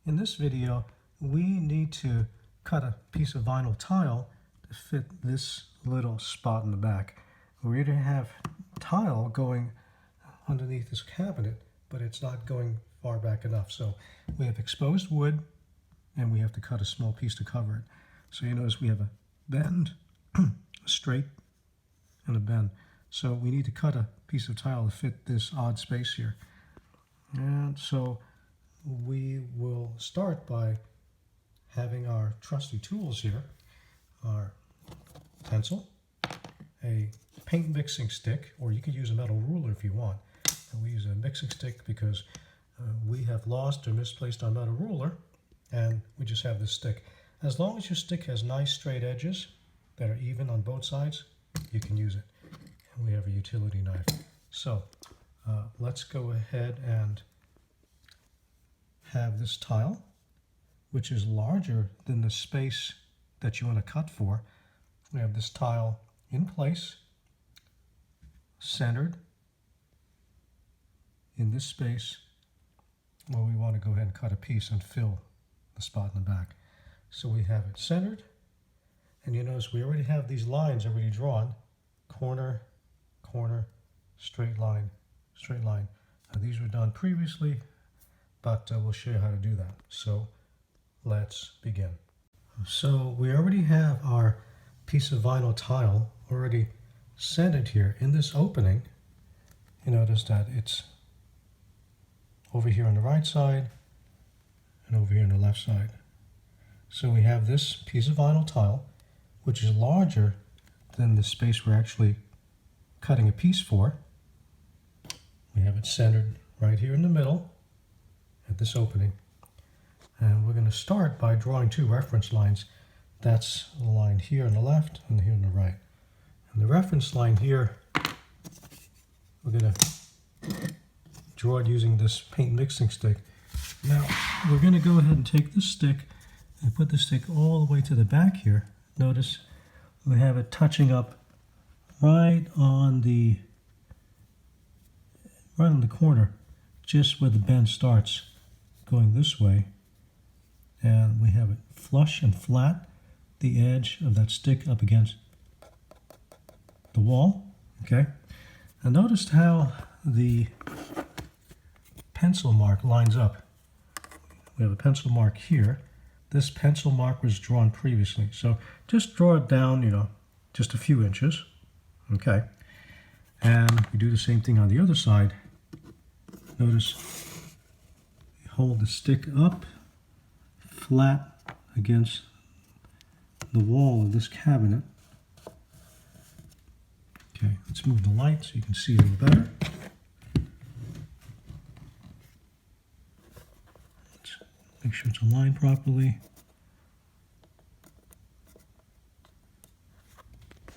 In this video, we need to cut a piece of vinyl tile to fit this little spot in the back. We already have tile going underneath this cabinet, but it's not going far back enough. So we have exposed wood and we have to cut a small piece to cover it. So you notice we have a bend, a straight, and a bend. So we need to cut a piece of tile to fit this odd space here. And so we will start by having our trusty tools here, our pencil, a paint mixing stick, or you could use a metal ruler if you want. And we use a mixing stick because we have lost or misplaced our metal ruler, and we just have this stick. As long as your stick has nice straight edges that are even on both sides, you can use it. And we have a utility knife. So let's go ahead and have this tile, which is larger than the space that you want to cut for. We have this tile in place, centered in this space where we want to go ahead and cut a piece and fill the spot in the back. So we have it centered, and you notice we already have these lines already drawn: corner, corner, straight line, straight line. Now, these were done previously, but we'll show you how to do that. So let's begin. So we already have our piece of vinyl tile already centered here in this opening. You notice that it's over here on the right side and over here on the left side. So we have this piece of vinyl tile, which is larger than the space we're actually cutting a piece for. We have it centered right here in the middle at this opening. And we're going to start by drawing two reference lines. That's the line here on the left and here on the right. And the reference line here, we're going to draw it using this paint mixing stick. Now, we're going to go ahead and take this stick and put the stick all the way to the back here. Notice we have it touching up right on the corner, just where the bend starts, going this way. And we have it flush and flat, the edge of that stick up against the wall. Okay. And notice how the pencil mark lines up. We have a pencil mark here. This pencil mark was drawn previously. So just draw it down, just a few inches. Okay. And we do the same thing on the other side. Notice we hold the stick up flat against the wall of this cabinet. Okay, let's move the light so you can see a little better. Let's make sure it's aligned properly.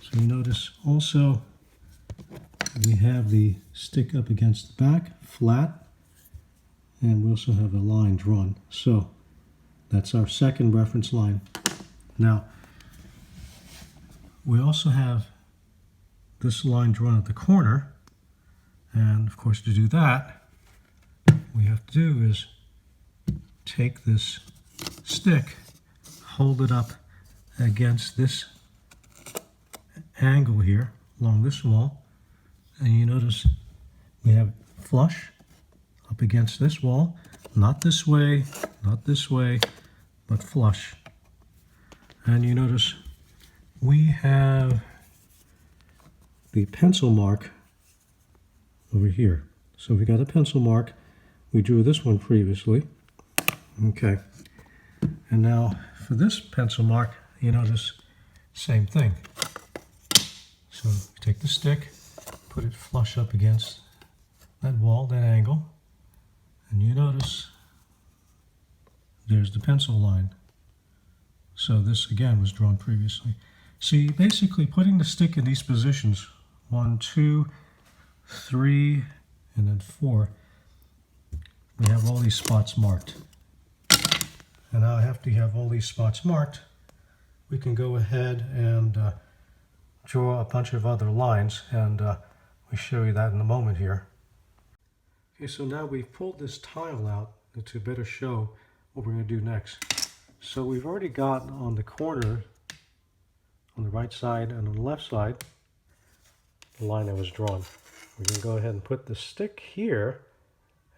So you notice also we have the stick up against the back, flat, and we also have a line drawn. So that's our second reference line. Now, we also have this line drawn at the corner, and of course to do that, what we have to do is take this stick, hold it up against this angle here along this wall, and you notice we have flush up against this wall, not this way, not this way, but flush. And you notice we have the pencil mark over here. So we got a pencil mark. We drew this one previously. Okay. And now for this pencil mark, you notice same thing. So take the stick, put it flush up against that wall, that angle, and you notice there's the pencil line. So this again was drawn previously. See, basically putting the stick in these positions, 1, 2, 3, and then 4, we have all these spots marked. And now after you have all these spots marked, we can go ahead and draw a bunch of other lines, and we'll show you that in a moment here. Okay, so now we've pulled this tile out to better show what we're going to do next. So we've already got on the corner, on the right side and on the left side, the line that was drawn. We're going to go ahead and put the stick here,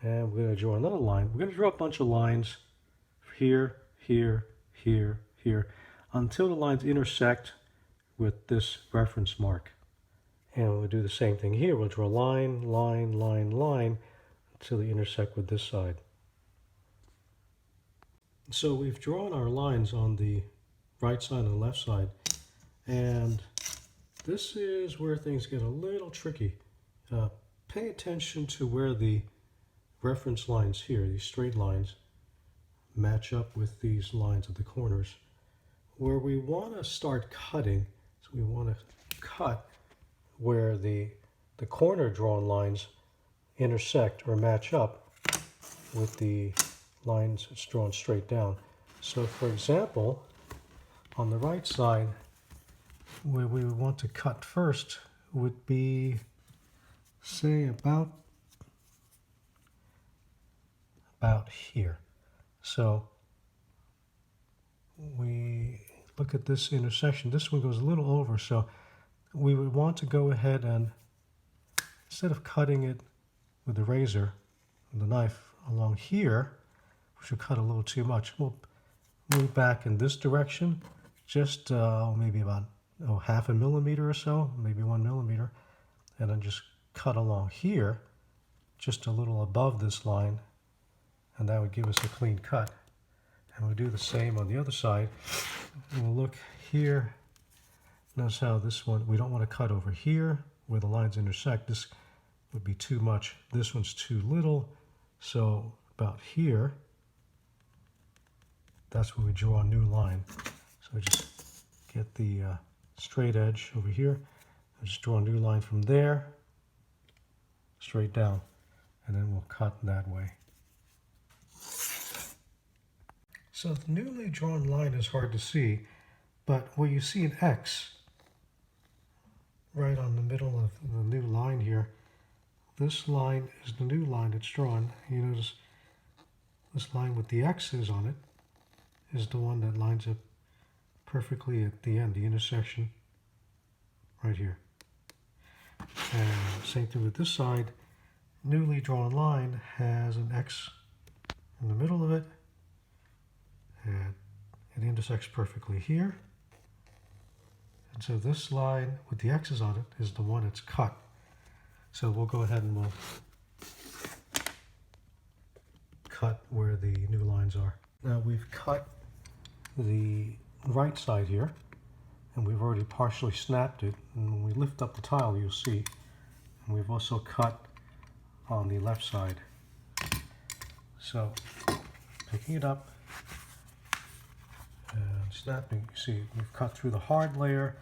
and we're going to draw another line. We're going to draw a bunch of lines here, here, here, here, until the lines intersect with this reference mark. And we'll do the same thing here. We'll draw line, line, line, line, until they intersect with this side. So we've drawn our lines on the right side and the left side, and this is where things get a little tricky. Pay attention to where the reference lines here, these straight lines, match up with these lines at the corners. Where we want to start cutting, so we want to cut where the corner drawn lines intersect or match up with the lines that's drawn straight down. So for example, on the right side, where we would want to cut first would be, say, about here. So we look at this intersection. This one goes a little over, so we would want to go ahead and, instead of cutting it with the razor, the knife along here, which will cut a little too much, we'll move back in this direction, just maybe about half a millimeter or so, maybe 1 millimeter, and then just cut along here, just a little above this line, and that would give us a clean cut. And we'll do the same on the other side. We'll look here. Notice how this one, we don't want to cut over here where the lines intersect. This would be too much. This one's too little. So about here, that's where we draw a new line. So we just get the straight edge over here. And just draw a new line from there, straight down. And then we'll cut that way. So the newly drawn line is hard to see, but where you see an X right on the middle of the new line here, this line is the new line that's drawn. You notice this line with the X's on it is the one that lines up perfectly at the end, the intersection right here. And same thing with this side. Newly drawn line has an X in the middle of it, and it intersects perfectly here. And so this line with the X's on it is the one that's cut. So we'll go ahead and we'll cut where the new lines are. Now we've cut the right side here, and we've already partially snapped it. And when we lift up the tile, you'll see. And we've also cut on the left side. So picking it up and snapping, you see we've cut through the hard layer,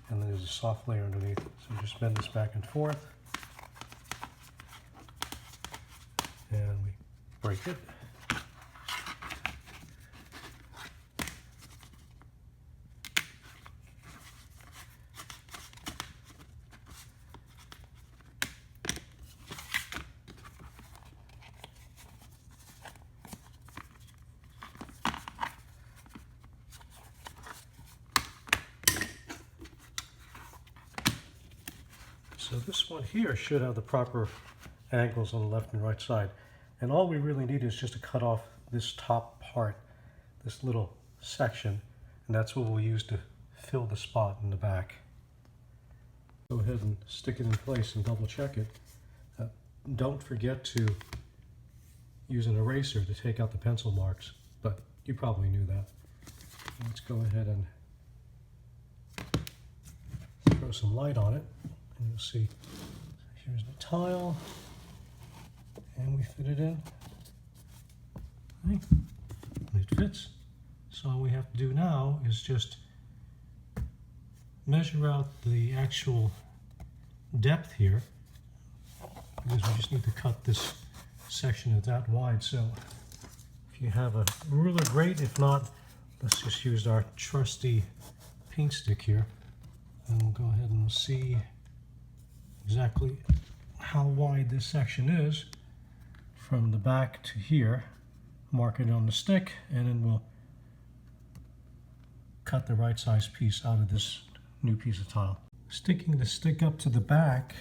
and then there's a soft layer underneath. So just bend this back and forth, and we break it. So this one here should have the proper angles on the left and right side. And all we really need is just to cut off this top part, this little section, and that's what we'll use to fill the spot in the back. Go ahead and stick it in place and double check it. Don't forget to use an eraser to take out the pencil marks, but you probably knew that. Let's go ahead and throw some light on it. And you'll see, here's the tile, and we fit it in. Okay. It fits. So all we have to do now is just measure out the actual depth here, because we just need to cut this section that wide. So if you have a ruler, great. If not, let's just use our trusty paint stick here, and we'll go ahead and see exactly how wide this section is from the back to here. mark it on the stick, and then we'll cut the right size piece out of this new piece of tile. Sticking the stick up to the back,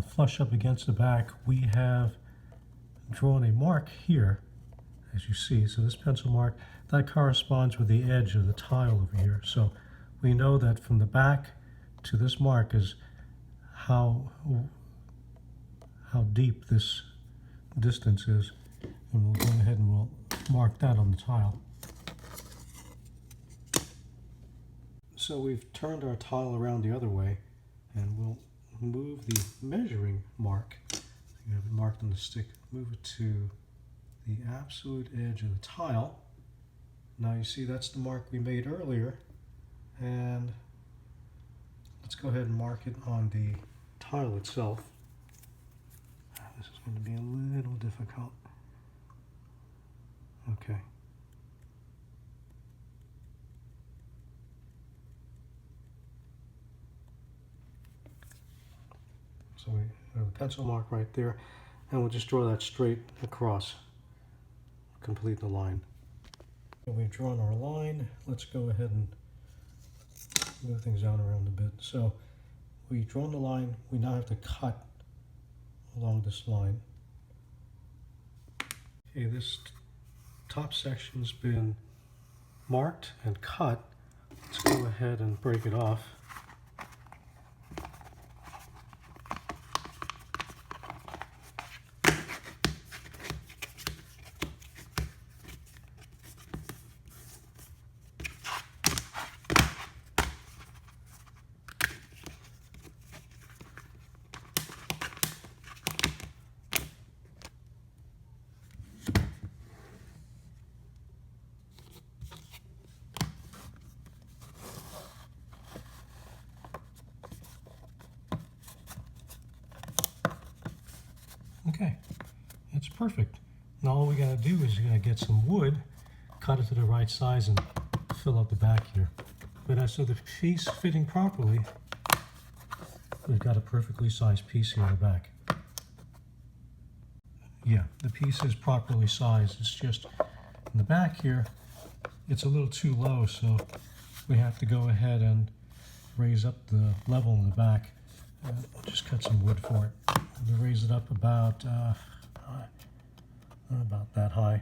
flush up against the back, we have drawn a mark here, as you see. So this pencil mark, that corresponds with the edge of the tile over here. So we know that from the back to this mark is how deep this distance is. And we'll go ahead and we'll mark that on the tile. So we've turned our tile around the other way, and we'll move the measuring mark. You have it marked on the stick. Move it to the absolute edge of the tile. Now you see that's the mark we made earlier, and let's go ahead and mark it on the tile itself. This is going to be a little difficult. Okay. So we have a pencil mark right there, and we'll just draw that straight across, complete the line. So we've drawn our line. Let's go ahead and move things down around a bit. So we've drawn the line. We now have to cut along this line. Okay, this top section's been marked and cut. Let's go ahead and break it off. Okay, it's perfect. Now all we gotta do is you gotta get some wood, cut it to the right size, and fill up the back here. But as to the piece fitting properly, we've got a perfectly sized piece here in the back. Yeah, the piece is properly sized. It's just in the back here, it's a little too low, so we have to go ahead and raise up the level in the back. We'll just cut some wood for it. We'll raise it up about that high.